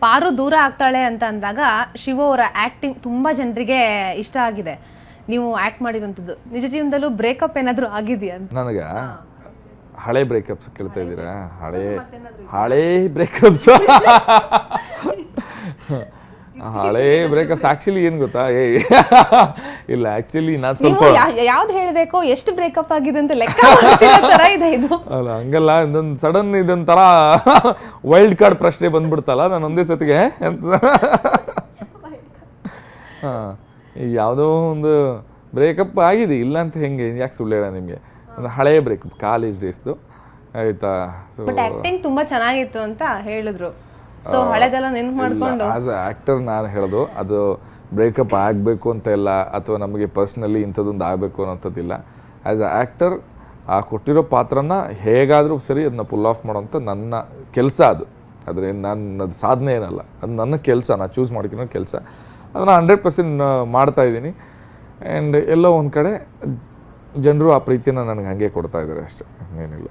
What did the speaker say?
ಪಾರು ದೂರ ಆಗ್ತಾಳೆ ಅಂತ ಅಂದಾಗ ಶಿವ ಅವರ ಆಕ್ಟಿಂಗ್ ತುಂಬಾ ಜನರಿಗೆ ಇಷ್ಟ ಆಗಿದೆ. ನೀವು ಆಕ್ಟ್ ಮಾಡಿರೋಂಥದ್ದು ನಿಜ ಜೀವನದಲ್ಲೂ ಬ್ರೇಕಪ್ ಏನಾದರೂ ಆಗಿದೆಯಾ ಅಂತ? ನನಗೆ ಹಳೆ ಬ್ರೇಕಪ್ಸ್ ಕೇಳ್ತಾ ಇದ್ದೀರಾ? ಹಳೆ ಬ್ರೇಕಪ್ಸ್ ಹಳೆ ಬ್ರೇಕಪ್ಸ್ ಆ್ಯಕ್ಚುಲಿ ಏನು ಗೊತ್ತಾ? ಇಲ್ಲ ಆ್ಯಕ್ಚುಲಿ ನಾನು ಸ್ವಲ್ಪ ಯಾವ್ದು ಹೇಳಬೇಕು, ಎಷ್ಟು ಬ್ರೇಕಪ್ ಆಗಿದೆ ಅಂತ ಲೆಕ್ಕ ಮಾಡ್ತಿರೋ ಥರ ಇದೆ ಇದು. ಅಲ್ಲ ಹಂಗಲ್ಲ, ಇದೊಂದು ಸಡನ್ ಇದೊಂಥರ ವೈಲ್ಡ್ ಕಾರ್ಡ್ ಪ್ರಶ್ನೆ ಬಂದ್ಬಿಡ್ತಲ್ಲ ನಾನು ಒಂದೇ ಸತಿಗೆ ಅಂತ. ಹಾಂ, ಯಾವುದೋ ಒಂದು ಬ್ರೇಕಪ್ ಆಗಿದೆ, ಇಲ್ಲ ಅಂತ ಹೆಂಗೆ, ಯಾಕೆ ಸುಳ್ಳು ಹೇಳ ನಿಮಗೆ. ಒಂದು ಹಳೆಯ ಬ್ರೇಕಪ್ ಕಾಲೇಜ್ ಡೇಸ್ದು ಆಯ್ತಾ. ಸೊ ಬಟ್ ಆಕ್ಟಿಂಗ್ ತುಂಬಾ ಚೆನ್ನಾಗಿತ್ತು ಅಂತ ಹೇಳಿದ್ರು. ಸೊ ಹಳೆದೆಲ್ಲ ನೆನ್ಪು ಮಾಡ್ಕೊಂಡು ಆಸ್ ಅ ಆ್ಯಕ್ಟರ್ ನಾನು ಹೇಳೋದು, ಅದು ಬ್ರೇಕಪ್ ಆಗಬೇಕು ಅಂತ ಇಲ್ಲ, ಅಥವಾ ನಮಗೆ ಪರ್ಸ್ನಲಿ ಇಂಥದ್ದೊಂದು ಆಗಬೇಕು ಅನ್ನೋಂಥದ್ದಿಲ್ಲ. ಆ್ಯಸ್ ಅ ಆ್ಯಕ್ಟರ್ ಆ ಕೊಟ್ಟಿರೋ ಪಾತ್ರನ ಹೇಗಾದರೂ ಸರಿ ಅದನ್ನ ಪುಲ್ ಆಫ್ ಮಾಡೋಂಥ ನನ್ನ ಕೆಲಸ ಅದು. ಆದರೆ ನನ್ನದು ಸಾಧನೆ ಏನಲ್ಲ, ಅದು ನನ್ನ ಕೆಲಸ, ನಾನು ಚೂಸ್ ಮಾಡ್ಕಿರೋ ಕೆಲಸ. ಅದನ್ನು 100% ಮಾಡ್ತಾಯಿದ್ದೀನಿ. ಆ್ಯಂಡ್ ಎಲ್ಲೋ ಒಂದು ಕಡೆ ಜನರು ಆ ಪ್ರೀತಿನ ನನಗೆ ಹಾಗೆ ಕೊಡ್ತಾ ಇದ್ದಾರೆ ಅಷ್ಟೇ, ಏನಿಲ್ಲ.